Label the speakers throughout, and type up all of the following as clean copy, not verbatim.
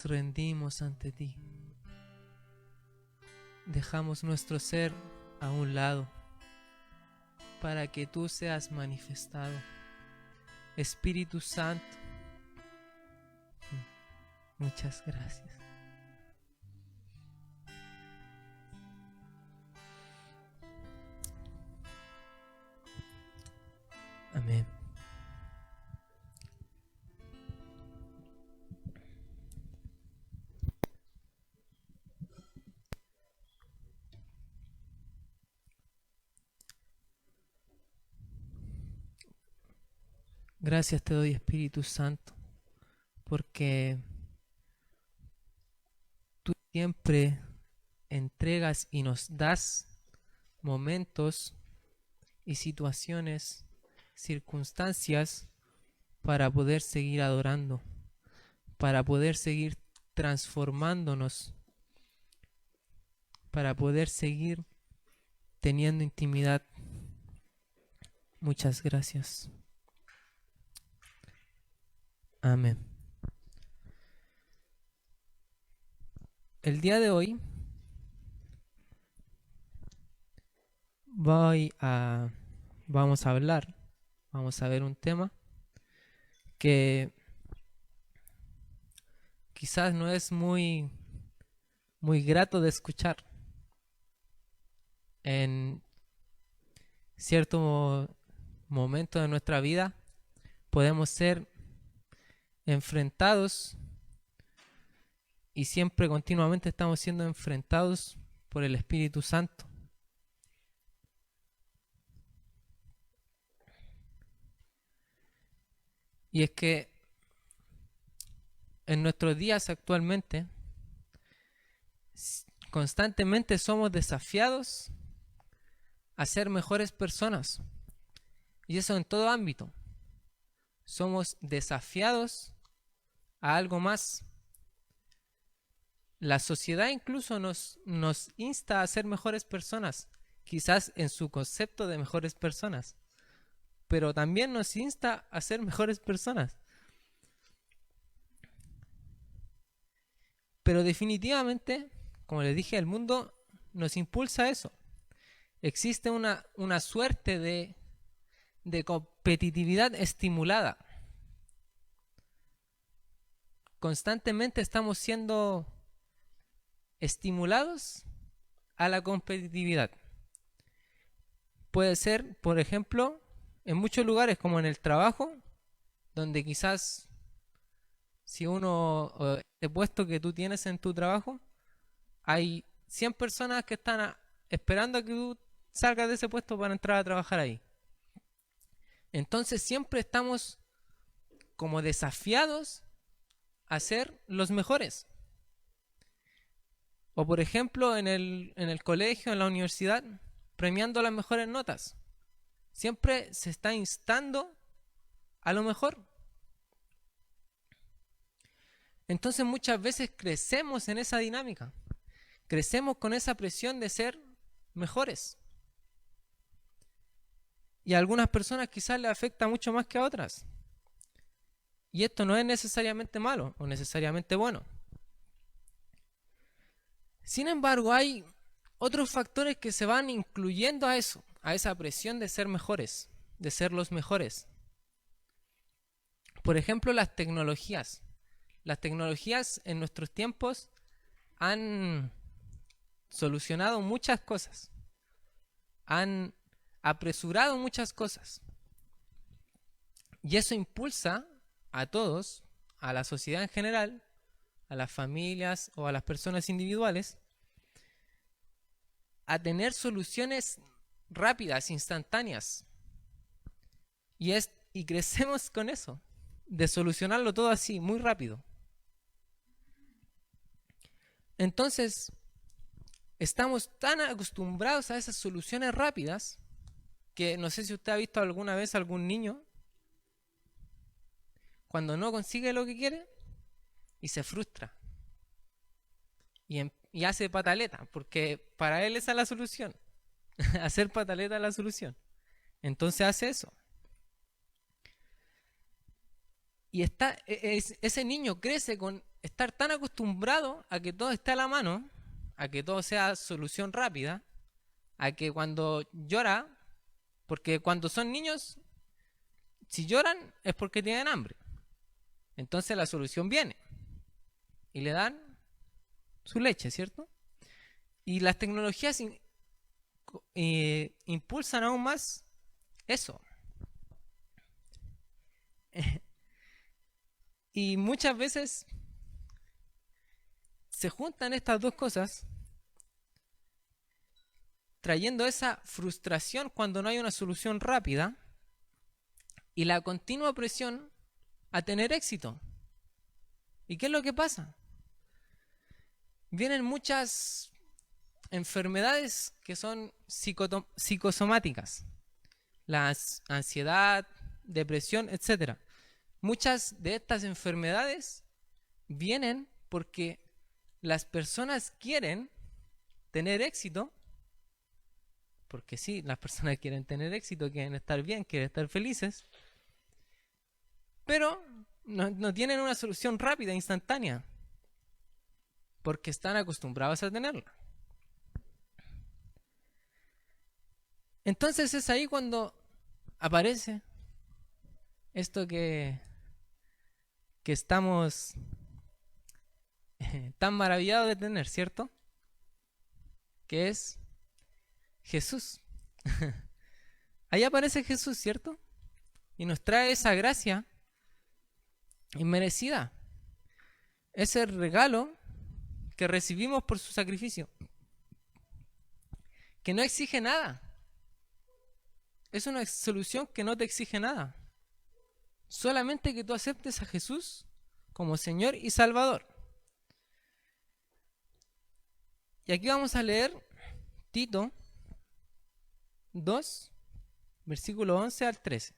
Speaker 1: rendimos ante ti. Dejamos nuestro ser a un lado para que tú seas manifestado. Espíritu Santo, muchas gracias. Amén. Gracias te doy, Espíritu Santo, porque tú siempre entregas y nos das momentos y situaciones, circunstancias para poder seguir adorando, para poder seguir transformándonos, para poder seguir teniendo intimidad. Muchas gracias. Amén. El día de hoy vamos a hablar, vamos a ver un tema que quizás no es muy grato de escuchar. En cierto momento de nuestra vida podemos ser enfrentados y siempre continuamente estamos siendo enfrentados por el Espíritu Santo. Y es que en nuestros días actualmente constantemente somos desafiados a ser mejores personas. Y eso en todo ámbito. Somos desafiados a algo más. La sociedad incluso nos insta a ser mejores personas, quizás en su concepto de mejores personas, pero también nos insta a ser mejores personas. Pero definitivamente, como les dije, el mundo nos impulsa a eso. Existe una suerte de competitividad estimulada. Constantemente estamos siendo estimulados a la competitividad. Puede ser, por ejemplo, en muchos lugares como en el trabajo, donde quizás si el puesto que tú tienes en tu trabajo, hay 100 personas que están esperando a que tú salgas de ese puesto para entrar a trabajar ahí. Entonces siempre estamos como desafiados a ser los mejores. O por ejemplo en el colegio, en la universidad, premiando las mejores notas. Siempre se está instando a lo mejor. Entonces muchas veces crecemos en esa dinámica. Crecemos con esa presión de ser mejores. Y a algunas personas quizás les afecta mucho más que a otras. Y esto no es necesariamente malo o necesariamente bueno. Sin embargo, hay otros factores que se van incluyendo a eso, a esa presión de ser mejores, de ser los mejores. Por ejemplo, las tecnologías. Las tecnologías en nuestros tiempos han solucionado muchas cosas, han apresurado muchas cosas. Y eso impulsa a todos, a la sociedad en general, a las familias o a las personas individuales, a tener soluciones rápidas, instantáneas. Y crecemos con eso, de solucionarlo todo así, muy rápido. Entonces, estamos tan acostumbrados a esas soluciones rápidas que no sé si usted ha visto alguna vez algún niño cuando no consigue lo que quiere y se frustra y hace pataleta, porque para él esa es la solución. Hacer pataleta es la solución. Entonces hace eso. Y ese niño crece con estar tan acostumbrado a que todo esté a la mano, a que todo sea solución rápida, a que cuando llora, porque cuando son niños, si lloran es porque tienen hambre. Entonces la solución viene y le dan su leche, ¿cierto? Y las tecnologías impulsan aún más eso. Y muchas veces se juntan estas dos cosas, trayendo esa frustración cuando no hay una solución rápida y la continua presión a tener éxito. ¿Y qué es lo que pasa? Vienen muchas enfermedades que son psicosomáticas, la ansiedad, depresión, etc. Muchas de estas enfermedades vienen porque las personas quieren tener éxito, porque sí, las personas quieren tener éxito, quieren estar bien, quieren estar felices, pero no tienen una solución rápida, instantánea, porque están acostumbrados a tenerla. Entonces es ahí cuando aparece esto que estamos tan maravillados de tener, ¿cierto? Que es Jesús. Ahí aparece Jesús, ¿cierto? Y nos trae esa gracia inmerecida, ese regalo que recibimos por su sacrificio, que no exige nada. Es una solución que no te exige nada. Solamente que tú aceptes a Jesús como Señor y Salvador. Y aquí vamos a leer Tito 2, versículo 11 al 13.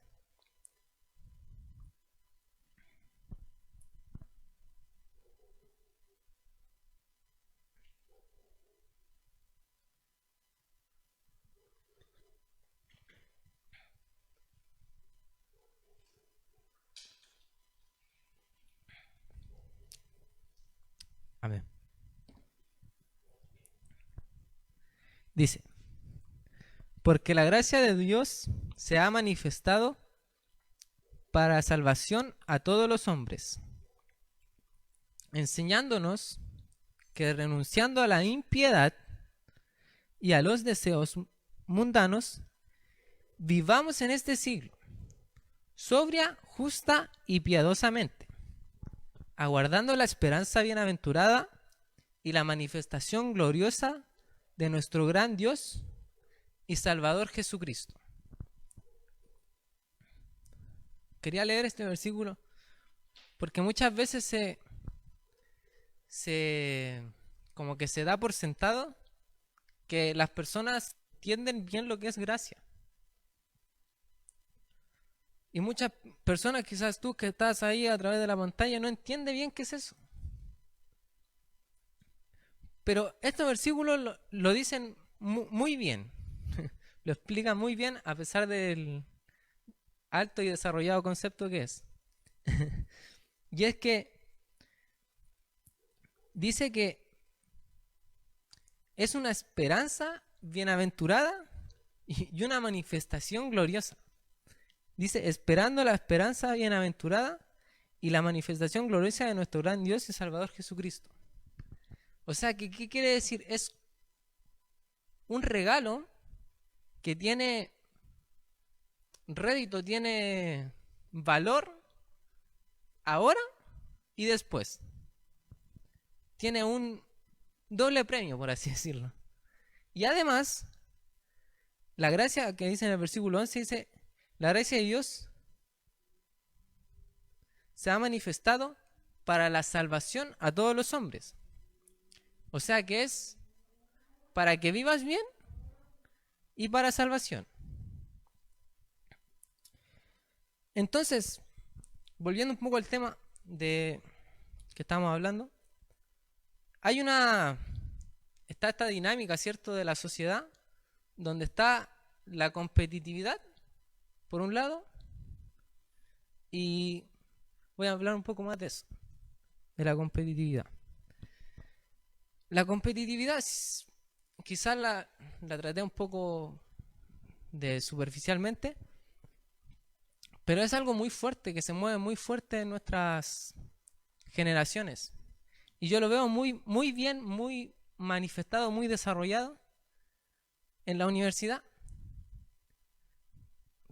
Speaker 1: Amén. Dice: porque la gracia de Dios se ha manifestado para salvación a todos los hombres, enseñándonos que renunciando a la impiedad y a los deseos mundanos, vivamos en este siglo, sobria, justa y piadosamente, aguardando la esperanza bienaventurada y la manifestación gloriosa de nuestro gran Dios y Salvador Jesucristo. Quería leer este versículo porque muchas veces como que se da por sentado que las personas entienden bien lo que es gracia. Y muchas personas, quizás tú que estás ahí a través de la pantalla, no entiende bien qué es eso. Pero estos versículos lo dicen muy bien. Lo explican muy bien a pesar del alto y desarrollado concepto que es. Y es que dice que es una esperanza bienaventurada y una manifestación gloriosa. Dice, esperando la esperanza bienaventurada y la manifestación gloriosa de nuestro gran Dios y Salvador Jesucristo. O sea, ¿qué quiere decir? Es un regalo que tiene rédito, tiene valor ahora y después. Tiene un doble premio, por así decirlo. Y además, la gracia que dice en el versículo 11 dice, la gracia de Dios se ha manifestado para la salvación a todos los hombres. O sea que es para que vivas bien y para salvación. Entonces, volviendo un poco al tema de que estamos hablando, está esta dinámica, ¿cierto?, de la sociedad, donde está la competitividad, por un lado, y voy a hablar un poco más de eso, de la competitividad. La competitividad quizás la traté un poco de superficialmente, pero es algo muy fuerte, que se mueve muy fuerte en nuestras generaciones. Y yo lo veo muy bien, muy manifestado, muy desarrollado en la universidad.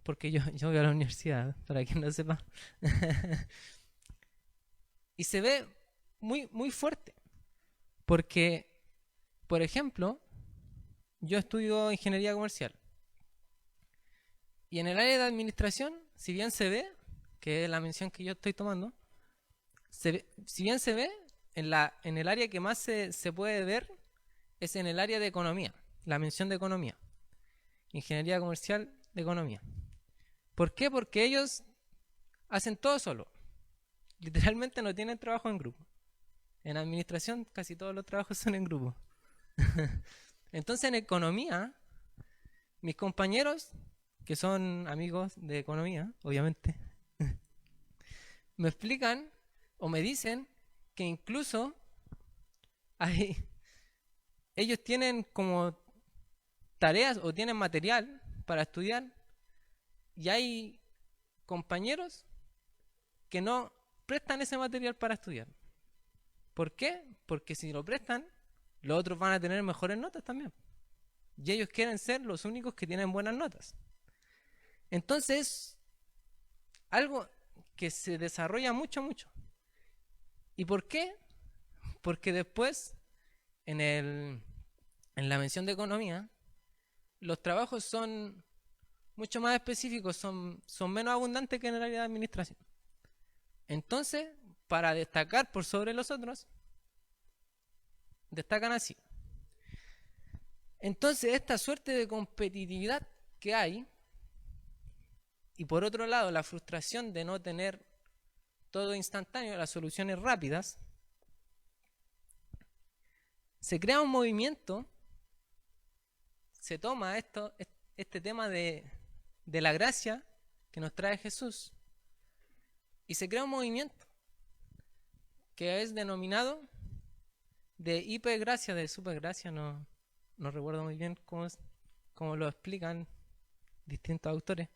Speaker 1: Porque yo voy a la universidad, para quien no sepa. Y se ve muy fuerte. Porque, por ejemplo, yo estudio ingeniería comercial. Y en el área de administración, si bien se ve, que es la mención que yo estoy tomando, si bien se ve, en el área que más se puede ver es en el área de economía, la mención de economía, ingeniería comercial de economía. ¿Por qué? Porque ellos hacen todo solo. Literalmente no tienen trabajo en grupo. En administración casi todos los trabajos son en grupo. Entonces en economía, mis compañeros, que son amigos de economía, obviamente, me explican o me dicen que incluso hay, ellos tienen como tareas o tienen material para estudiar y hay compañeros que no prestan ese material para estudiar. ¿Por qué? Porque si lo prestan, los otros van a tener mejores notas también. Y ellos quieren ser los únicos que tienen buenas notas. Entonces, algo que se desarrolla mucho. ¿Y por qué? Porque después, en la mención de economía, los trabajos son mucho más específicos, son menos abundantes que en el área de administración. Entonces, para destacar por sobre los otros, destacan así. Entonces, esta suerte de competitividad que hay, y por otro lado, la frustración de no tener todo instantáneo, las soluciones rápidas, se crea un movimiento, se toma este tema de la gracia que nos trae Jesús, y se crea un movimiento que es denominado de hipergracia, de supergracia, no recuerdo muy bien cómo lo explican distintos autores,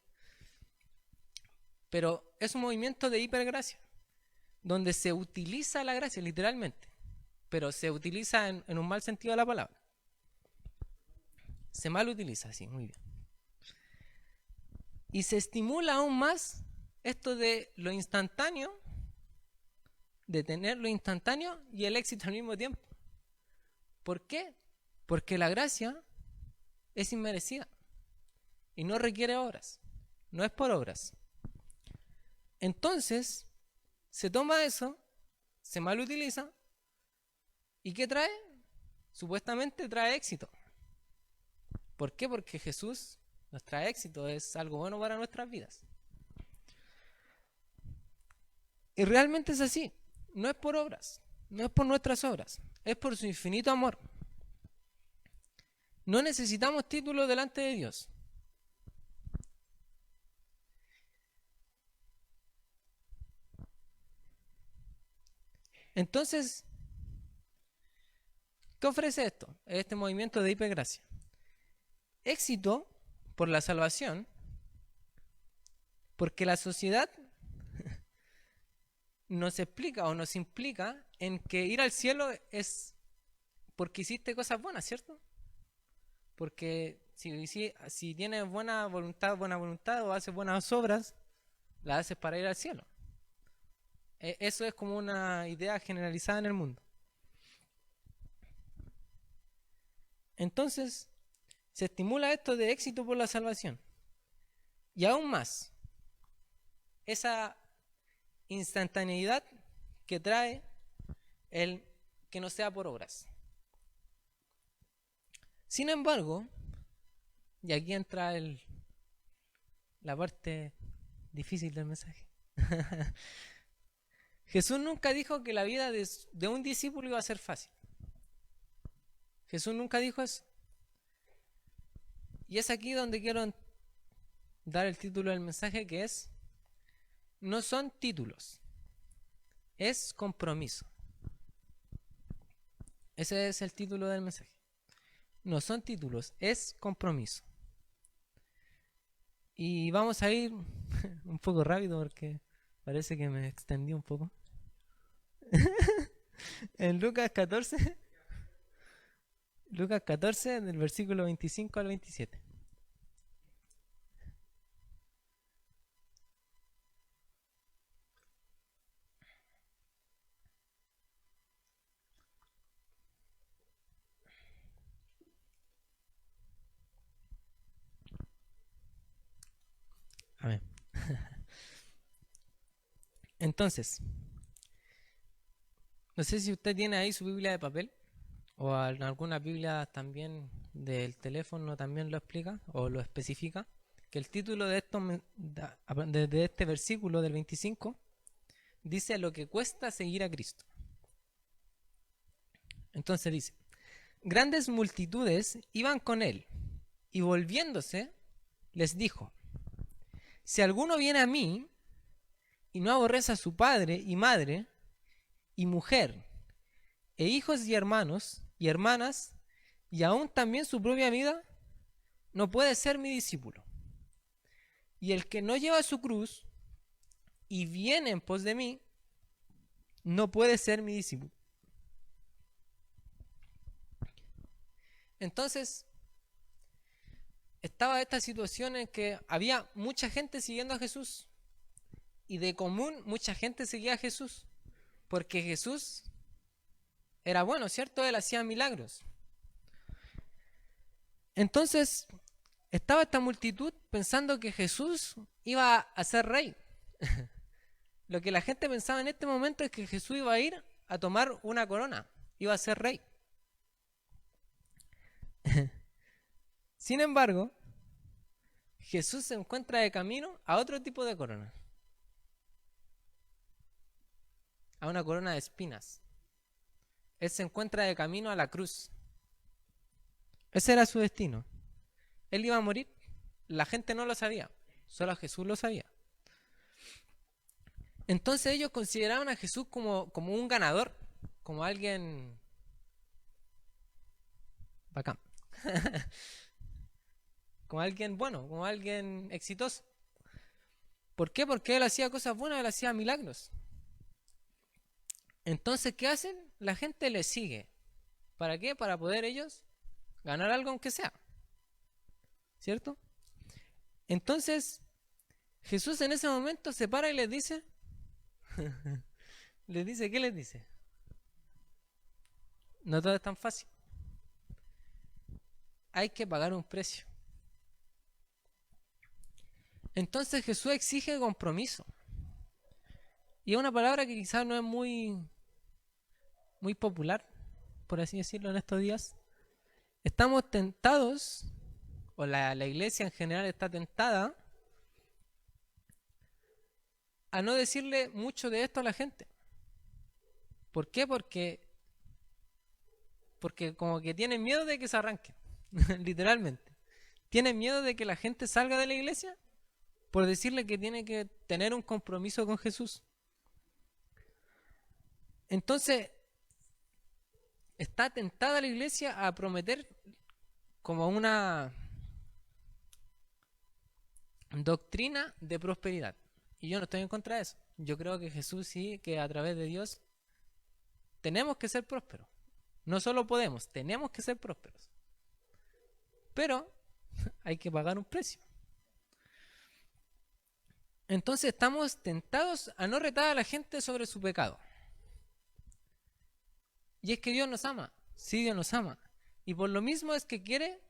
Speaker 1: pero es un movimiento de hipergracia, donde se utiliza la gracia literalmente, pero se utiliza en un mal sentido de la palabra. Se mal utiliza, sí, muy bien. Y se estimula aún más esto de lo instantáneo, de tener lo instantáneo y el éxito al mismo tiempo. ¿Por qué? Porque la gracia es inmerecida y no requiere obras, no es por obras. Entonces, se toma eso, se mal utiliza, ¿y qué trae? Supuestamente trae éxito. ¿Por qué? Porque Jesús nos trae éxito, es algo bueno para nuestras vidas. Y realmente es así, no es por obras, no es por nuestras obras, es por su infinito amor. No necesitamos títulos delante de Dios. Entonces, ¿qué ofrece esto? Este movimiento de hipergracia. Éxito por la salvación, porque la sociedad nos explica o nos implica en que ir al cielo es porque hiciste cosas buenas, ¿cierto? Porque si tienes buena voluntad o haces buenas obras, las haces para ir al cielo. Eso es como una idea generalizada en el mundo. Entonces, se estimula esto de éxito por la salvación. Y aún más, esa instantaneidad que trae el que no sea por obras. Sin embargo, y aquí entra la parte difícil del mensaje. Jesús nunca dijo que la vida de un discípulo iba a ser fácil. Jesús nunca dijo eso. Y es aquí donde quiero dar el título del mensaje, que es: no son títulos, es compromiso. Ese es el título del mensaje. No son títulos, es compromiso. Y vamos a ir un poco rápido porque parece que me extendí un poco. En Lucas 14, del versículo 25 al 27. Amén. Entonces, no sé si usted tiene ahí su Biblia de papel o alguna Biblia también del teléfono también lo explica o lo especifica, que el título de este versículo del 25 dice lo que cuesta seguir a Cristo. Entonces dice, grandes multitudes iban con él y volviéndose les dijo, si alguno viene a mí y no aborrece a su padre y madre y mujer e hijos y hermanos y hermanas y aún también su propia vida, no puede ser mi discípulo. Y el que no lleva su cruz y viene en pos de mí, no puede ser mi discípulo. Entonces, estaba esta situación en que había mucha gente siguiendo a Jesús y de común mucha gente seguía a Jesús porque Jesús era bueno, ¿cierto? Él hacía milagros. Entonces, estaba esta multitud pensando que Jesús iba a ser rey. Lo que la gente pensaba en este momento es que Jesús iba a ir a tomar una corona, iba a ser rey. Sin embargo, Jesús se encuentra de camino a otro tipo de corona. A una corona de espinas. Él se encuentra de camino a la cruz. Ese era su destino. Él iba a morir. La gente no lo sabía. Solo Jesús lo sabía. Entonces ellos consideraban a Jesús como un ganador. Como alguien bacán. Como alguien bueno, como alguien exitoso. ¿Por qué? Porque él hacía cosas buenas, él hacía milagros. Entonces, ¿qué hacen? La gente le sigue. ¿Para qué? Para poder ellos ganar algo aunque sea. ¿Cierto? Entonces, Jesús en ese momento se para y les dice, ¿qué les dice? No todo es tan fácil. Hay que pagar un precio. Entonces Jesús exige compromiso. Y es una palabra que quizás no es muy popular, por así decirlo, en estos días. Estamos tentados, o la iglesia en general está tentada, a no decirle mucho de esto a la gente. ¿Por qué? Porque como que tienen miedo de que se arranquen, literalmente. Tienen miedo de que la gente salga de la iglesia por decirle que tiene que tener un compromiso con Jesús. Entonces, está tentada la iglesia a prometer como una doctrina de prosperidad. Y yo no estoy en contra de eso. Yo creo que Jesús sí, que a través de Dios tenemos que ser prósperos. No solo podemos, tenemos que ser prósperos. Pero hay que pagar un precio. Entonces estamos tentados a no retar a la gente sobre su pecado. Y es que Dios nos ama. Sí, Dios nos ama. Y por lo mismo es que quiere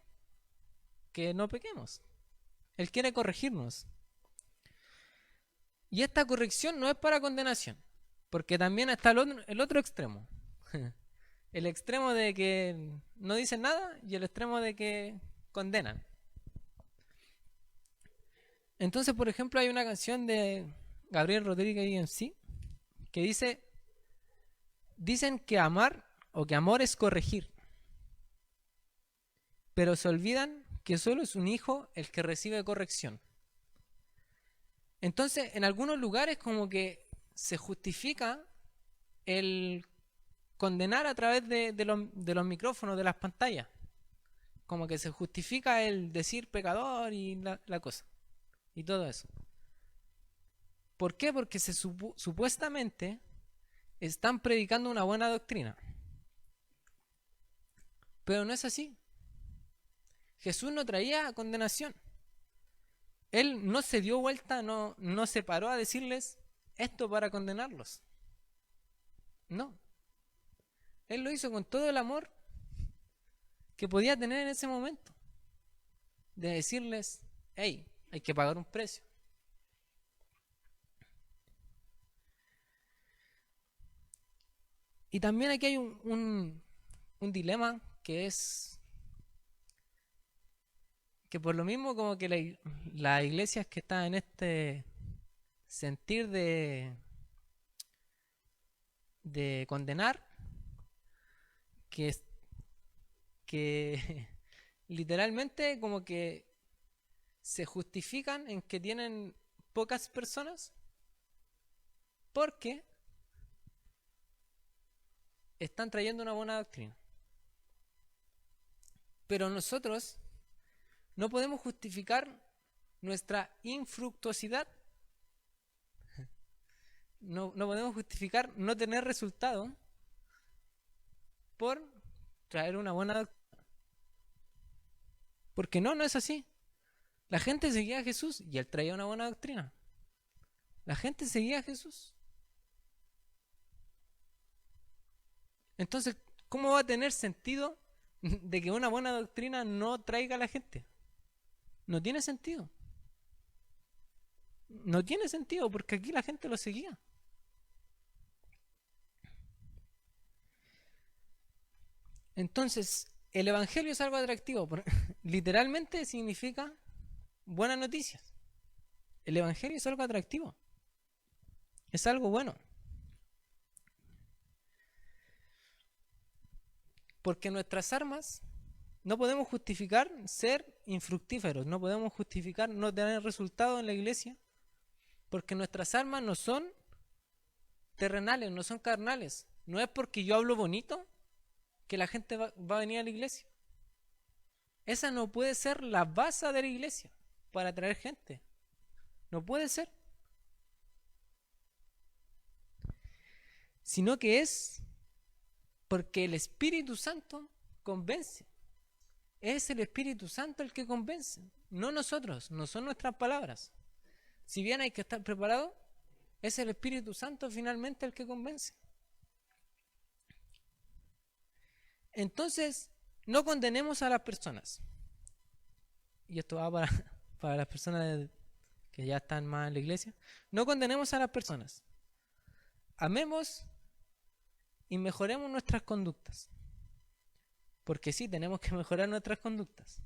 Speaker 1: que no pequemos. Él quiere corregirnos. Y esta corrección no es para condenación. Porque también está el otro extremo. El extremo de que no dicen nada y el extremo de que condenan. Entonces, por ejemplo, hay una canción de Gabriel Rodríguez y MC que dice: dicen que amar o que amor es corregir, pero se olvidan que solo es un hijo el que recibe corrección. Entonces, en algunos lugares como que se justifica el condenar a través de los micrófonos, de las pantallas. Como que se justifica el decir pecador y la cosa. Y todo eso. ¿Por qué? Porque supuestamente están predicando una buena doctrina. Pero no es así. Jesús no traía condenación. Él no se dio vuelta, no se paró a decirles esto para condenarlos. No. Él lo hizo con todo el amor que podía tener en ese momento. De decirles, hey, hay que pagar un precio. Y también aquí hay un dilema que es que por lo mismo como que las iglesias que están en este sentir de condenar, que literalmente como que se justifican en que tienen pocas personas porque están trayendo una buena doctrina. Pero nosotros no podemos justificar nuestra infructuosidad. No podemos justificar no tener resultado por traer una buena doctrina. Porque no es así. La gente seguía a Jesús y él traía una buena doctrina. La gente seguía a Jesús. Entonces, ¿cómo va a tener sentido de que una buena doctrina no traiga a la gente? No tiene sentido. No tiene sentido porque aquí la gente lo seguía. Entonces, el evangelio es algo atractivo. Literalmente significa buenas noticias. El evangelio es algo atractivo. Es algo bueno. Porque nuestras armas no podemos justificar ser infructíferos. No podemos justificar no tener resultado en la iglesia. Porque nuestras armas no son terrenales, no son carnales. No es porque yo hablo bonito que la gente va a venir a la iglesia. Esa no puede ser la base de la iglesia para atraer gente. No puede ser. Sino que es porque el Espíritu Santo convence. Es el Espíritu Santo el que convence, no nosotros, no son nuestras palabras. Si bien hay que estar preparado, es el Espíritu Santo finalmente el que convence. Entonces, no condenemos a las personas. Y esto va para las personas que ya están más en la iglesia. No condenemos a las personas. Amemos y mejoremos nuestras conductas. Porque sí, tenemos que mejorar nuestras conductas.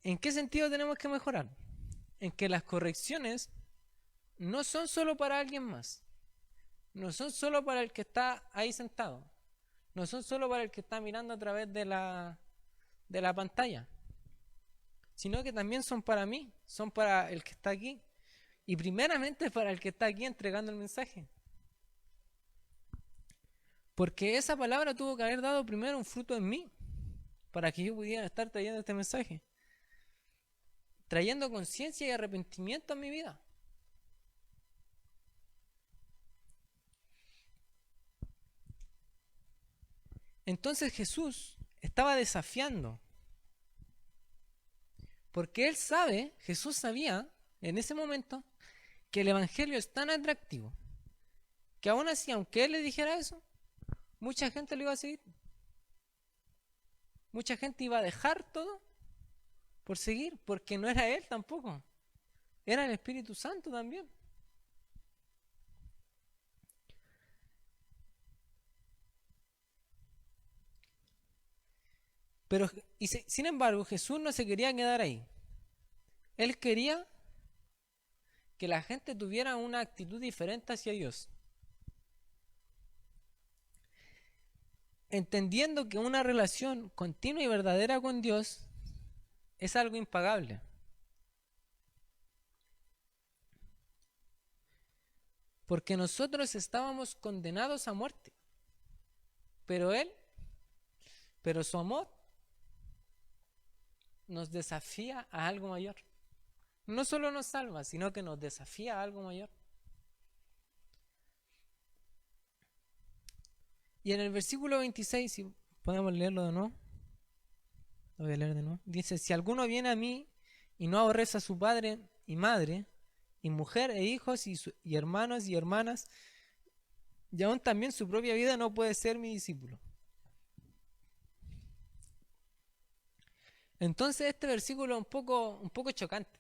Speaker 1: ¿En qué sentido tenemos que mejorar? En que las correcciones no son solo para alguien más. No son solo para el que está ahí sentado. No son solo para el que está mirando a través de la pantalla. Sino que también son para mí. Son para el que está aquí. Y primeramente para el que está aquí entregando el mensaje. Porque esa palabra tuvo que haber dado primero un fruto en mí. Para que yo pudiera estar trayendo este mensaje. Trayendo conciencia y arrepentimiento a mi vida. Entonces Jesús estaba desafiando. Porque él sabe, Jesús sabía en ese momento que el evangelio es tan atractivo que aún así, aunque él le dijera eso, mucha gente lo iba a seguir. Mucha gente iba a dejar todo por seguir, porque no era él tampoco. Era el Espíritu Santo también. Pero, sin embargo, Jesús no se quería quedar ahí. Él quería que la gente tuviera una actitud diferente hacia Dios. Entendiendo que una relación continua y verdadera con Dios es algo impagable. porque nosotros estábamos condenados a muerte, pero pero su amor nos desafía a algo mayor. No solo nos salva, sino que nos desafía a algo mayor. Y en el versículo 26, si podemos leerlo de nuevo, lo voy a leer de nuevo. Dice: si alguno viene a mí y no aborrece a su padre y madre, y mujer e hijos y hermanos y hermanas, y aún también su propia vida, no puede ser mi discípulo. Entonces este versículo es un poco chocante.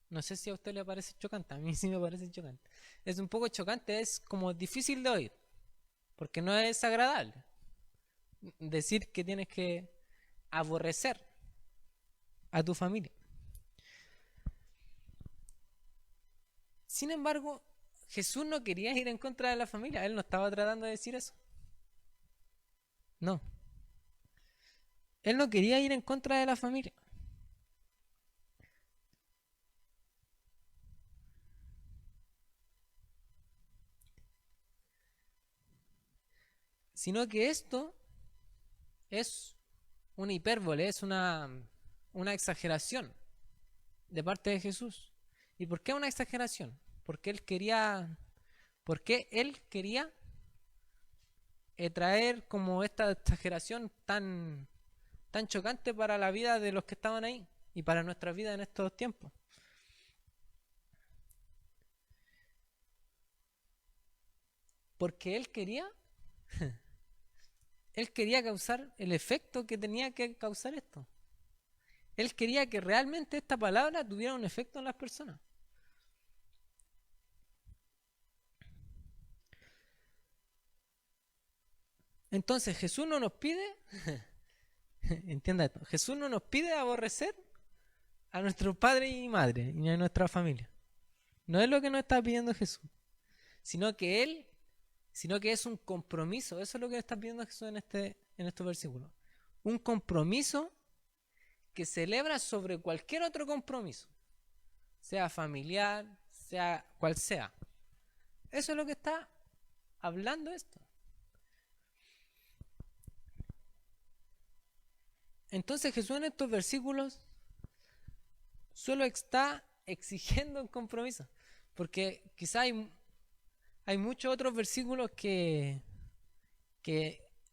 Speaker 1: No sé si a usted le parece chocante, a mí sí me parece chocante. Es un poco chocante, es como difícil de oír, porque no es agradable decir que tienes que aborrecer a tu familia. Sin embargo, Jesús no quería ir en contra de la familia, él no estaba tratando de decir eso. No. Él no quería ir en contra de la familia. Sino que esto es una hipérbole, es una exageración de parte de Jesús. ¿Y por qué una exageración? Porque él quería traer como esta exageración tan chocante para la vida de los que estaban ahí y para nuestra vida en estos tiempos. Porque él quería causar el efecto que tenía que causar esto. Él quería que realmente esta palabra tuviera un efecto en las personas. Entonces Jesús no nos pide, entienda esto, Jesús no nos pide aborrecer a nuestro padre y madre y a nuestra familia. No es lo que nos está pidiendo Jesús, sino que es un compromiso. Eso es lo que está pidiendo Jesús en estos versículos. Un compromiso que celebra sobre cualquier otro compromiso, sea familiar, sea cual sea. Eso es lo que está hablando esto. Entonces Jesús en estos versículos solo está exigiendo un compromiso, porque quizá hay muchos otros versículos que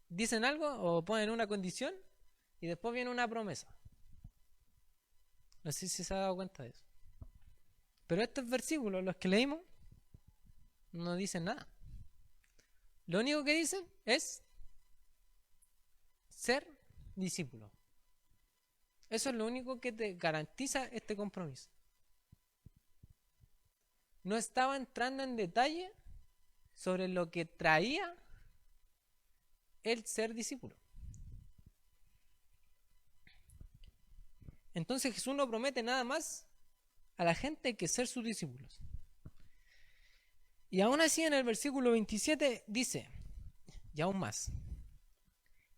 Speaker 1: dicen algo o ponen una condición y después viene una promesa. No sé si se ha dado cuenta de eso. Pero estos versículos, los que leímos, no dicen nada. Lo único que dicen es ser discípulo. Eso es lo único que te garantiza este compromiso. No estaba entrando en detalle sobre lo que traía el ser discípulo. Entonces Jesús no promete nada más a la gente que ser sus discípulos. Y aún así en el versículo 27 dice, y aún más.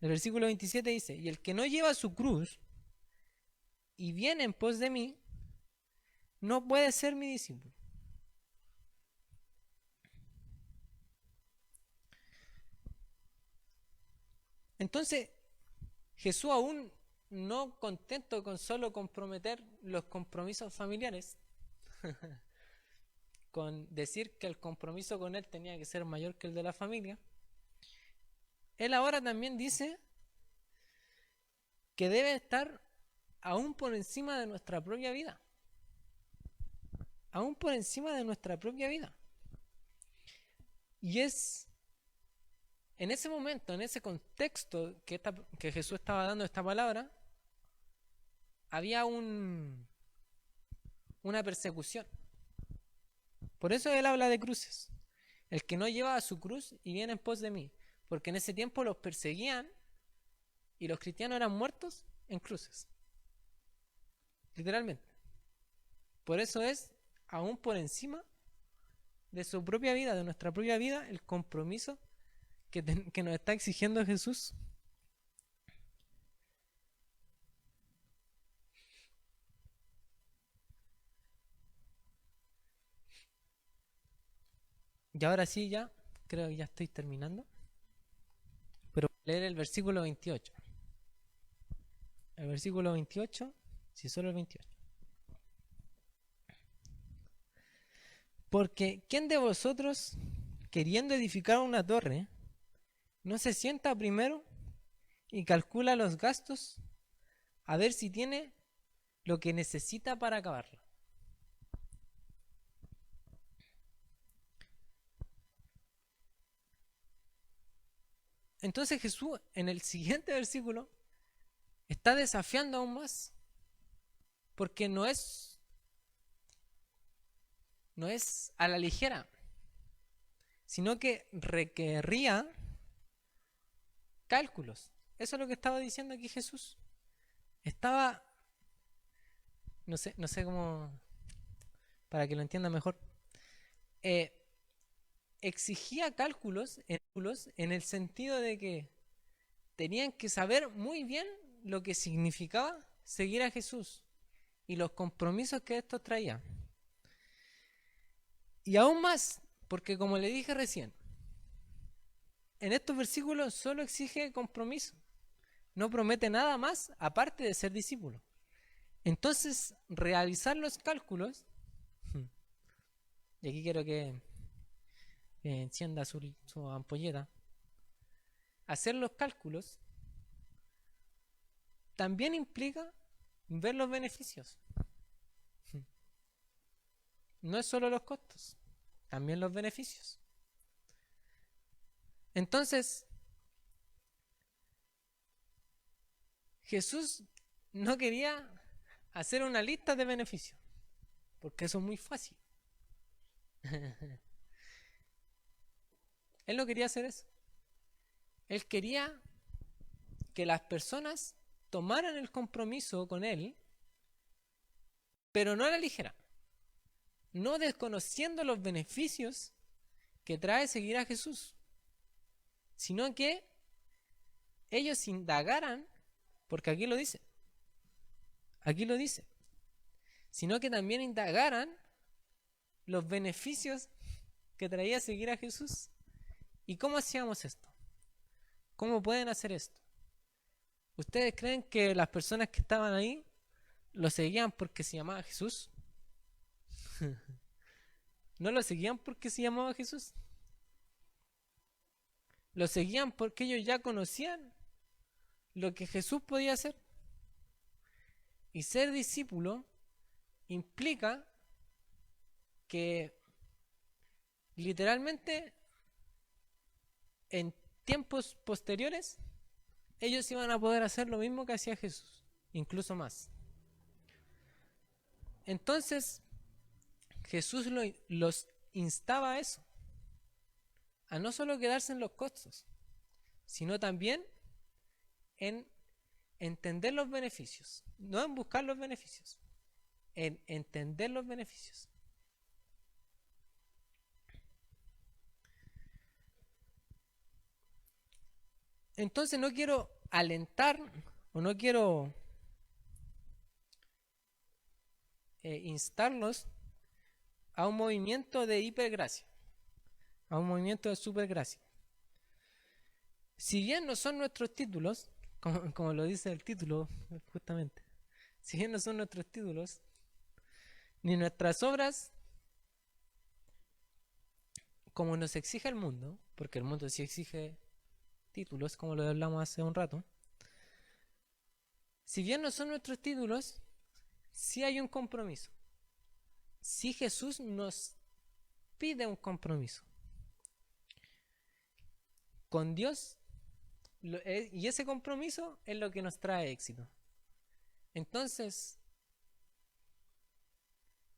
Speaker 1: El versículo 27 dice: y el que no lleva su cruz y viene en pos de mí, no puede ser mi discípulo. Entonces, Jesús, aún no contento con solo comprometer los compromisos familiares, con decir que el compromiso con él tenía que ser mayor que el de la familia, él ahora también dice que debe estar aún por encima de nuestra propia vida. Aún por encima de nuestra propia vida. Y es en ese momento, en ese contexto que Jesús estaba dando esta palabra, había una persecución. Por eso él habla de cruces. El que no lleva su cruz y viene en pos de mí. Porque en ese tiempo los perseguían y los cristianos eran muertos en cruces. Literalmente. Por eso es aún por encima de su propia vida, de nuestra propia vida, el compromiso que nos está exigiendo Jesús. Y ahora sí, ya creo que ya estoy terminando. Pero voy a leer el versículo 28. El versículo 28, sí, solo el 28. Porque ¿quién de vosotros, queriendo edificar una torre, no se sienta primero y calcula los gastos a ver si tiene lo que necesita para acabarla? Entonces Jesús en el siguiente versículo está desafiando aún más, porque no es a la ligera, sino que requería cálculos. Eso es lo que estaba diciendo aquí Jesús. Estaba, no sé cómo, para que lo entienda mejor, eh, exigía cálculos en el sentido de que tenían que saber muy bien lo que significaba seguir a Jesús y los compromisos que esto traía. Y aún más, porque como le dije recién, en estos versículos solo exige compromiso. No promete nada más aparte de ser discípulo. Entonces, realizar los cálculos, y aquí quiero que encienda su ampolleta, hacer los cálculos también implica ver los beneficios. No es solo los costos, también los beneficios. Entonces, Jesús no quería hacer una lista de beneficios, porque eso es muy fácil. Él no quería hacer eso. Él quería que las personas tomaran el compromiso con Él, pero no a la ligera, no desconociendo los beneficios que trae seguir a Jesús, sino que ellos indagaran, porque aquí lo dice, sino que también indagaran los beneficios que traía seguir a Jesús. ¿Y cómo hacíamos esto? ¿Cómo pueden hacer esto? ¿Ustedes creen que las personas que estaban ahí lo seguían porque se llamaba Jesús? ¿No lo seguían porque se llamaba Jesús? Lo seguían porque ellos ya conocían lo que Jesús podía hacer. Y ser discípulo implica que literalmente en tiempos posteriores ellos iban a poder hacer lo mismo que hacía Jesús, incluso más. Entonces Jesús los instaba a eso, a no solo quedarse en los costos, sino también en entender los beneficios, no en buscar los beneficios, en entender los beneficios. Entonces no quiero alentar o no quiero instarlos a un movimiento de hipergracia, a un movimiento de supergracia. Si bien no son nuestros títulos, como lo dice el título justamente, si bien no son nuestros títulos, ni nuestras obras, como nos exige el mundo, porque el mundo sí exige títulos, como lo hablamos hace un rato, si bien no son nuestros títulos, sí hay un compromiso. Sí Jesús nos pide un compromiso con Dios, y ese compromiso es lo que nos trae éxito. Entonces,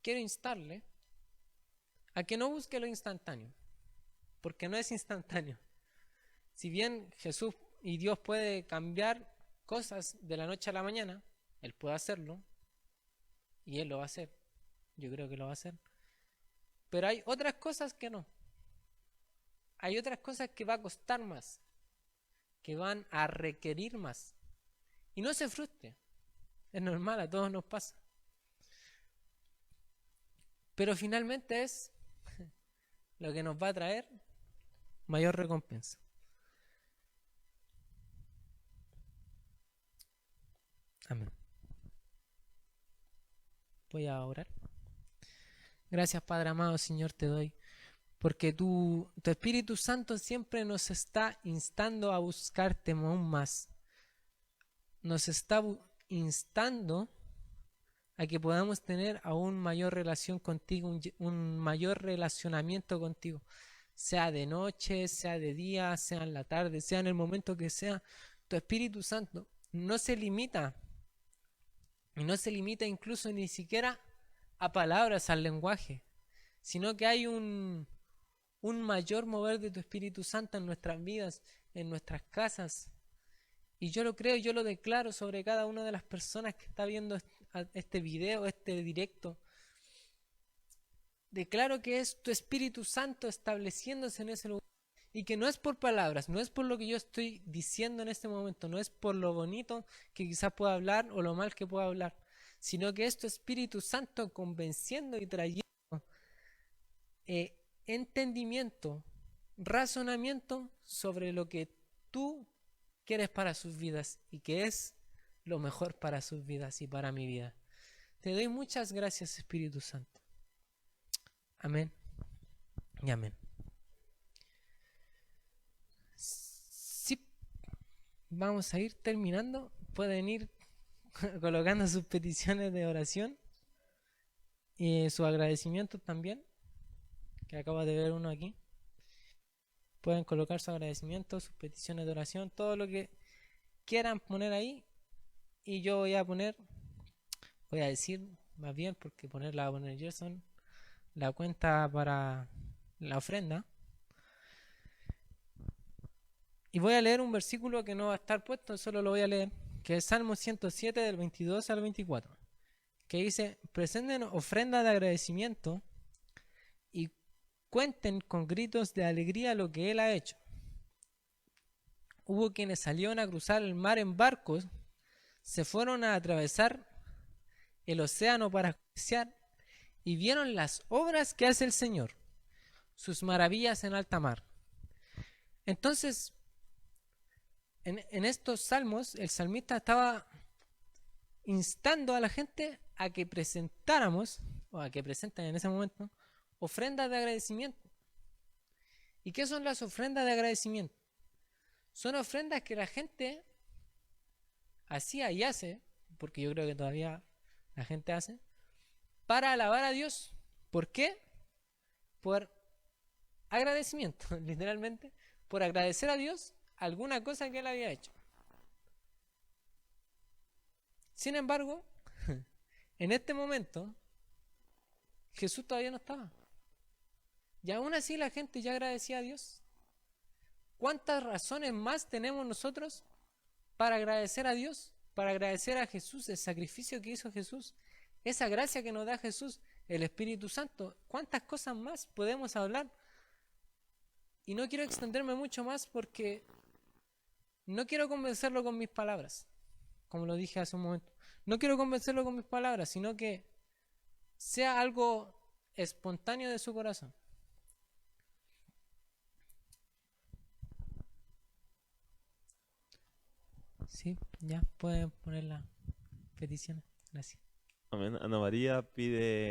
Speaker 1: quiero instarle a que no busque lo instantáneo, porque no es instantáneo. Si bien Jesús y Dios puede cambiar cosas de la noche a la mañana, Él puede hacerlo, y Él lo va a hacer, yo creo que lo va a hacer, pero hay otras cosas que no. Hay otras cosas que va a costar más, que van a requerir más. Y no se frustre, es normal, a todos nos pasa. Pero finalmente es lo que nos va a traer mayor recompensa. Amén. Voy a orar. Gracias, Padre amado, Señor, te doy, porque tu Espíritu Santo siempre nos está instando a buscarte aún más. Nos está instando a que podamos tener aún mayor relación contigo, un mayor relacionamiento contigo, sea de noche, sea de día, sea en la tarde, sea en el momento que sea. Tu Espíritu Santo no se limita, y no se limita incluso ni siquiera a palabras, al lenguaje, sino que hay un mayor mover de tu Espíritu Santo en nuestras vidas, en nuestras casas. Y yo lo creo, yo lo declaro sobre cada una de las personas que está viendo este video, este directo. Declaro que es tu Espíritu Santo estableciéndose en ese lugar. Y que no es por palabras, no es por lo que yo estoy diciendo en este momento, no es por lo bonito que quizás pueda hablar o lo mal que pueda hablar, sino que es tu Espíritu Santo convenciendo y trayendo entendimiento, razonamiento sobre lo que tú quieres para sus vidas y que es lo mejor para sus vidas y para mi vida. Te doy muchas gracias, Espíritu Santo. Amén y amén. Sí, vamos a ir terminando. Pueden ir colocando sus peticiones de oración y su agradecimiento también, que acabo de ver uno aquí. Pueden colocar su agradecimiento, sus peticiones de oración, todo lo que quieran poner ahí. Y yo voy a decir más bien, porque ponerla va a poner Gerson, la cuenta para la ofrenda. Y voy a leer un versículo que no va a estar puesto, solo lo voy a leer, que es Salmo 107 del 22 al 24, que dice: presenten ofrenda de agradecimiento y cuenten con gritos de alegría lo que Él ha hecho. Hubo quienes salieron a cruzar el mar en barcos, se fueron a atravesar el océano para apreciar y vieron las obras que hace el Señor, sus maravillas en alta mar. Entonces, en estos salmos, el salmista estaba instando a la gente a que presentáramos, o a que presenten en ese momento, ofrendas de agradecimiento. ¿Y qué son las ofrendas de agradecimiento? Son ofrendas que la gente hacía y hace, porque yo creo que todavía la gente hace, para alabar a Dios. ¿Por qué? Por agradecimiento, literalmente, por agradecer a Dios alguna cosa que Él había hecho. Sin embargo, en este momento, Jesús todavía no estaba. Y aún así la gente ya agradecía a Dios. ¿Cuántas razones más tenemos nosotros para agradecer a Dios? Para agradecer a Jesús, el sacrificio que hizo Jesús, esa gracia que nos da Jesús, el Espíritu Santo. ¿Cuántas cosas más podemos hablar? Y no quiero extenderme mucho más porque no quiero convencerlo con mis palabras, como lo dije hace un momento. No quiero convencerlo con mis palabras, sino que sea algo espontáneo de su corazón. Sí, ya pueden poner la petición. Gracias.
Speaker 2: Amén. Ana María pide